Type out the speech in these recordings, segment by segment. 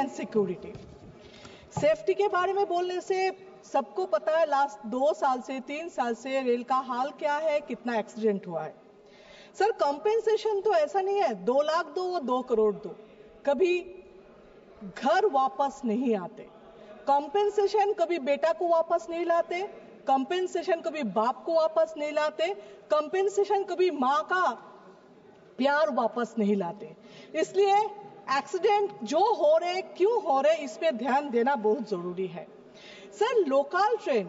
And security. Safety के बारे में बोलने से सबको पता है लास्ट 2 साल से 3 साल से रेल का हाल क्या है, कितना एक्सीडेंट हुआ है। सर कंपेंसेशन तो ऐसा नहीं है 2 लाख दो 2 करोड़ दो, कभी घर वापस नहीं आते। कंपेंसेशन कभी बेटा को वापस नहीं लाते, कंपेंसेशन कभी बाप को वापस नहीं लाते, कंपेंसेशन कभी माँ का प्यार वापस नहीं लाते। इसलिए एक्सीडेंट जो हो रहे क्यों हो रहे इस पे ध्यान देना बहुत जरूरी है। Sir local train,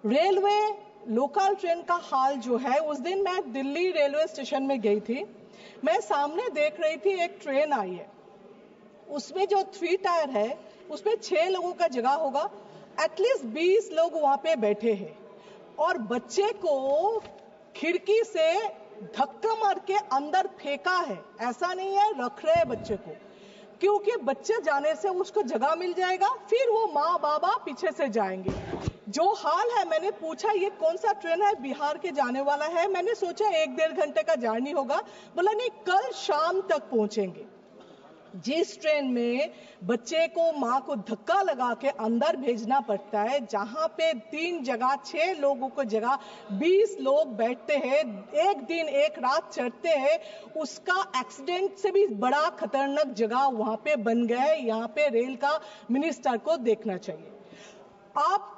railway local train का हाल जो है, उस दिन मैं दिल्ली रेलवे स्टेशन में गई थी, मैं सामने देख रही थी एक ट्रेन आई है, उसमें जो 3 टायर है उसमें 6 लोगों का जगह होगा, एटलीस्ट 20 लोग वहां पे बैठे हैं और बच्चे को खिड़की से धक्का मार के अंदर फेंका है। ऐसा नहीं है रख रहे बच्चे को, क्योंकि बच्चे जाने से उसको जगह मिल जाएगा, फिर वो माँ बाबा पीछे से जाएंगे। जो हाल है, मैंने पूछा ये कौन सा ट्रेन है, बिहार के जाने वाला है, मैंने सोचा 1-1.5 घंटे का जर्नी होगा, बोला नहीं कल शाम तक पहुंचेंगे। जिस ट्रेन में बच्चे को माँ को धक्का लगा के अंदर भेजना पड़ता है, जहां पे 3 जगह 6 लोगों को जगह 20 लोग बैठते हैं, एक दिन एक रात चढ़ते हैं, उसका एक्सीडेंट से भी बड़ा खतरनाक जगह वहां पे बन गए। यहाँ पे रेल का मिनिस्टर को देखना चाहिए। आप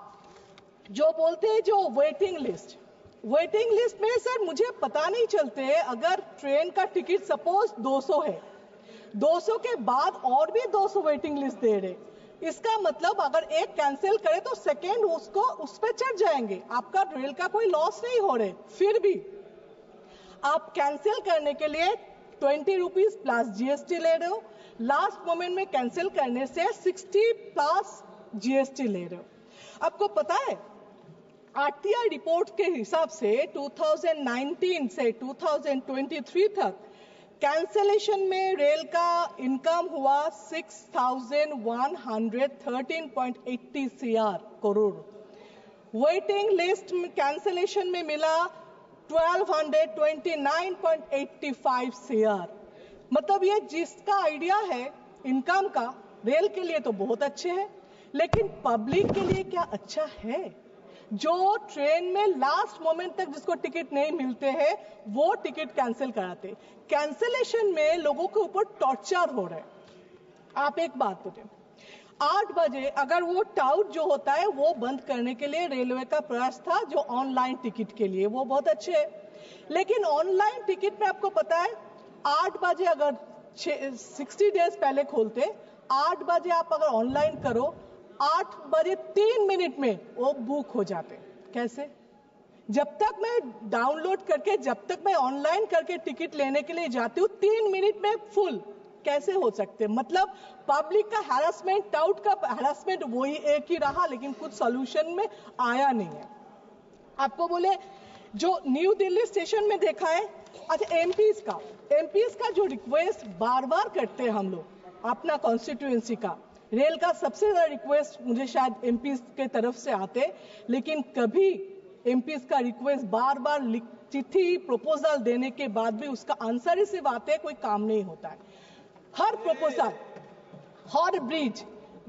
जो बोलते हैं जो वेटिंग लिस्ट में सर मुझे पता नहीं चलते, अगर ट्रेन का टिकट सपोज 200 है, 200 के बाद और भी 200 वेटिंग लिस्ट दे रहे, इसका मतलब अगर एक कैंसिल करे तो सेकेंड उसको उस पे चढ़ जाएंगे। आपका रेल का कोई लॉस नहीं हो रहे, फिर भी आप कैंसिल करने के लिए 20 रुपीज प्लस जीएसटी ले रहे हो, लास्ट मोमेंट में कैंसिल करने से 60 प्लस जीएसटी ले रहे हो। आपको पता है आरटीआई रिपोर्ट के हिसाब से 2019 से 2023 तक कैंसिलेशन में रेल का इनकम हुआ 6,113.80 करोड़। वेटिंग लिस्ट में कैंसिलेशन में मिला 1,229.85 CR। मतलब ये जिसका आइडिया है इनकम का, रेल के लिए तो बहुत अच्छे है, लेकिन पब्लिक के लिए क्या अच्छा है? जो ट्रेन में लास्ट मोमेंट तक जिसको टिकट नहीं मिलते हैं वो टिकट कैंसिल कराते, कैंसिलेशन में लोगों के ऊपर टॉर्चर हो रहा है। आप एक बात बोले, 8 बजे अगर वो टाउट जो होता है वो बंद करने के लिए रेलवे का प्रयास था, जो ऑनलाइन टिकट के लिए वो बहुत अच्छे है, लेकिन ऑनलाइन टिकट में आपको पता है 8 बजे अगर 60 डेज पहले खोलते, 8 बजे आप अगर ऑनलाइन करो 8 बजे 3 मिनट में वो बुक हो जाते। कैसे? जब तक मैं डाउनलोड करके, जब तक मैं ऑनलाइन करके टिकट लेने के लिए जाती हूँ 3 मिनट में फुल कैसे हो सकते? मतलब पब्लिक का हैरेसमेंट, टाउट का हैरेसमेंट वही एक ही रहा, लेकिन कुछ सॉल्यूशन में आया नहीं है। आपको बोले जो न्यू दिल्ली स्टेशन में देखा है, अच्छा एमपीज का जो रिक्वेस्ट बार बार करते हैं हम लोग अपना कॉन्स्टिट्यूएंसी का, रेल का सबसे ज्यादा रिक्वेस्ट मुझे शायद एमपीज के तरफ से आते, लेकिन कभी एमपीज का रिक्वेस्ट बार बार चिट्ठी प्रपोजल देने के बाद भी उसका आंसर ही सिर्फ आते, कोई काम नहीं होता है। हर प्रपोजल, हर ब्रिज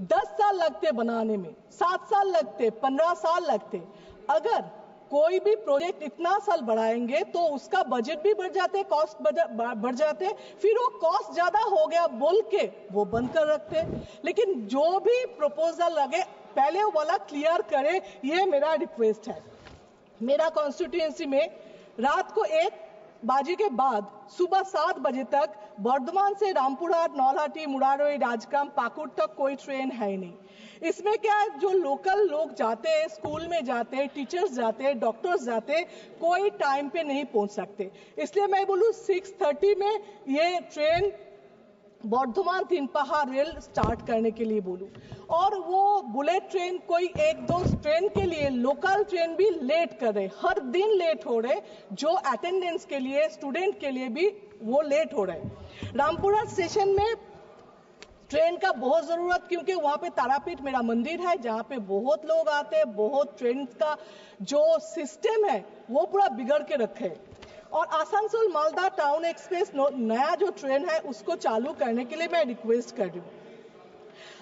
10 साल लगते बनाने में, 7 साल लगते, 15 साल लगते। अगर कोई भी प्रोजेक्ट इतना साल बढ़ाएंगे तो उसका बजट भी बढ़ जाते, कॉस्ट बढ़ जाते, फिर वो कॉस्ट ज्यादा हो गया बोल के वो बंद कर रखते। लेकिन जो भी प्रपोजल लगे पहले वो वाला क्लियर करे, ये मेरा रिक्वेस्ट है। मेरा कॉन्स्टिट्यूएंसी में रात को 1 बजे के बाद सुबह 7 बजे तक बर्धमान से रामपुरहाट, नौलहाटी, मुरारोई, राजग्राम, पाकुड़ तक कोई ट्रेन है ही नहीं। इसमें क्या है, जो लोकल लोग जाते हैं, स्कूल में जाते हैं, टीचर्स जाते हैं, डॉक्टर्स जाते हैं, कोई टाइम पे नहीं पहुंच सकते। इसलिए मैं बोलूं 6:30 में ये ट्रेन बर्धमान तिनपहा रेल स्टार्ट करने के लिए बोलूं, और वो बुलेट ट्रेन कोई 1-2 ट्रेन के लिए लोकल ट्रेन भी लेट कर रहे, हर दिन लेट हो रहे, जो अटेंडेंस के लिए, स्टूडेंट के लिए भी वो लेट हो रहे। रामपुरा स्टेशन में ट्रेन का बहुत जरूरत, क्योंकि वहां पे तारापीठ मेरा मंदिर है, जहां पे बहुत लोग आते हैं, बहुत ट्रेन का जो सिस्टम है वो पूरा बिगड़ के रखे। और आसनसोल मालदा टाउन एक्सप्रेस नया जो ट्रेन है उसको चालू करने के लिए मैं रिक्वेस्ट कर रही हूँ।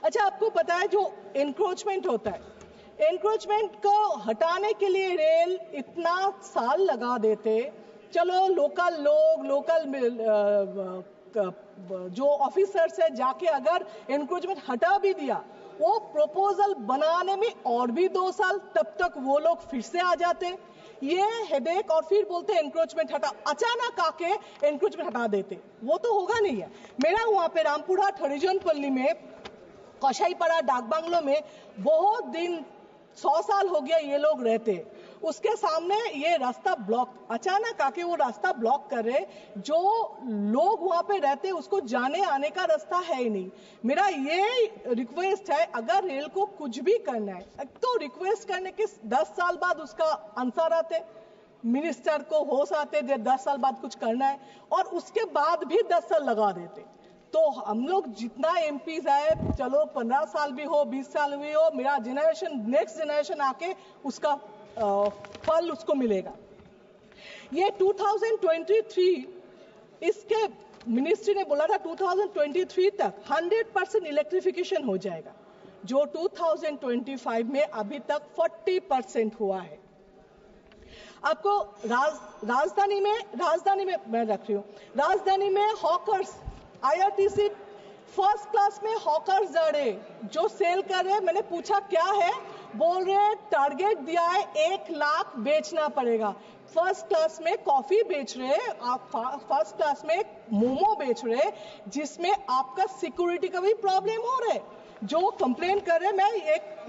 अच्छा, आपको पता है जो एनक्रोचमेंट होता है, एनक्रोचमेंट को हटाने के लिए रेल इतना साल लगा देते। चलो लोकल लोग, जो ऑफिसर्स है जाके अगर एनक्रोचमेंट हटा भी दिया, वो प्रपोजल बनाने में और भी 2 साल, तब तक वो लोग फिर से आ जाते, ये हेडेक, और फिर बोलते एनक्रोचमेंट हटा, अचानक आके एनक्रोचमेंट हटा देते। वो तो होगा नहीं है। मेरा वहां पे रामपुरा ठरिजनपल्ली में कशाईपाड़ा डाक बांग्लो में बहुत दिन 100 साल हो गया ये लोग रहते, उसके सामने ये रास्ता ब्लॉक, अचानक आके वो रास्ता ब्लॉक कर रहे। जो लोग वहां पे रहते उसको जाने आने का रास्ता है ही नहीं। मेरा ये रिक्वेस्ट है, अगर रेल को कुछ भी करना है तो रिक्वेस्ट करने के 10 साल बाद उसका आंसर आते, मिनिस्टर को होश आते 10 साल बाद कुछ करना है, और उसके बाद भी 10 साल लगा देते। तो हम लोग जितना एमपीज आए, चलो 15 साल भी हो, 20 साल भी हो, मेरा जनरेशन, नेक्स्ट जनरेशन आके उसका फल उसको मिलेगा। ये 2023, इसके मिनिस्ट्री ने बोला था 2023 तक 100% इलेक्ट्रिफिकेशन हो जाएगा, जो 2025 में अभी तक 40% हुआ है। आपको राजधानी में मैं रख रही हूँ, राजधानी में हॉकर्स, IRTC फर्स्ट क्लास में हॉकर्स जा रहे, जो सेल कर रहे, मैंने पूछा क्या है, बोल रहे टारगेट दिया है 1 लाख बेचना पड़ेगा। फर्स्ट क्लास में कॉफी बेच रहे, आप फर्स्ट क्लास में मोमो बेच रहे, जिसमें आपका सिक्योरिटी का भी प्रॉब्लम हो रहा है। जो कंप्लेन कर रहे, मैं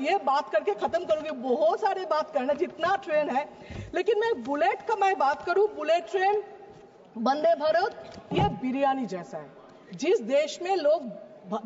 ये बात करके खत्म करूंगी, बहुत सारे बात करना जितना ट्रेन है, लेकिन मैं बुलेट का मैं बात करूं, बुलेट ट्रेन, वंदे भारत, ये बिरयानी जैसा है। जिस देश में लोग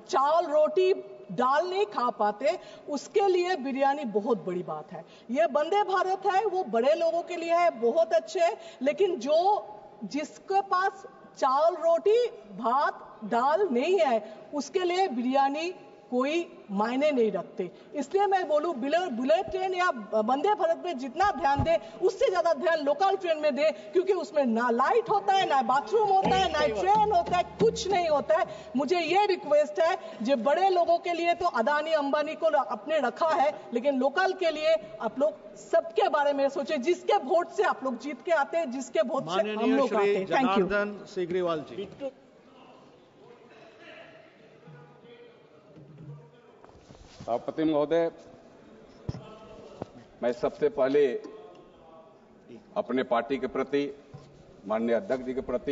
चावल रोटी दाल नहीं खा पाते, उसके लिए बिरयानी बहुत बड़ी बात है। ये वंदे भारत है, वो बड़े लोगों के लिए है, बहुत अच्छे है, लेकिन जिसके पास चावल रोटी भात दाल नहीं है, उसके लिए बिरयानी कोई मायने नहीं रखते। इसलिए मैं बोलूं, बुलेट ट्रेन या वंदे भारत में जितना ध्यान दे, उससे ज्यादा ध्यान लोकल ट्रेन में दे, क्योंकि उसमें ना लाइट होता है, ना बाथरूम होता है, ना ट्रेन होता है, कुछ नहीं होता है। मुझे ये रिक्वेस्ट है, जो बड़े लोगों के लिए तो अदानी अंबानी को अपने रखा है, लेकिन लोकल के लिए आप लोग सबके बारे में सोचे, जिसके वोट से आप लोग जीत के आते हैं, जिसके वोट से हम लोग आते हैं। Thank you. जनार्दन सीग्रीवाल जी। सभापति महोदय, मैं सबसे पहले अपने पार्टी के प्रति, माननीय अध्यक्ष जी के प्रति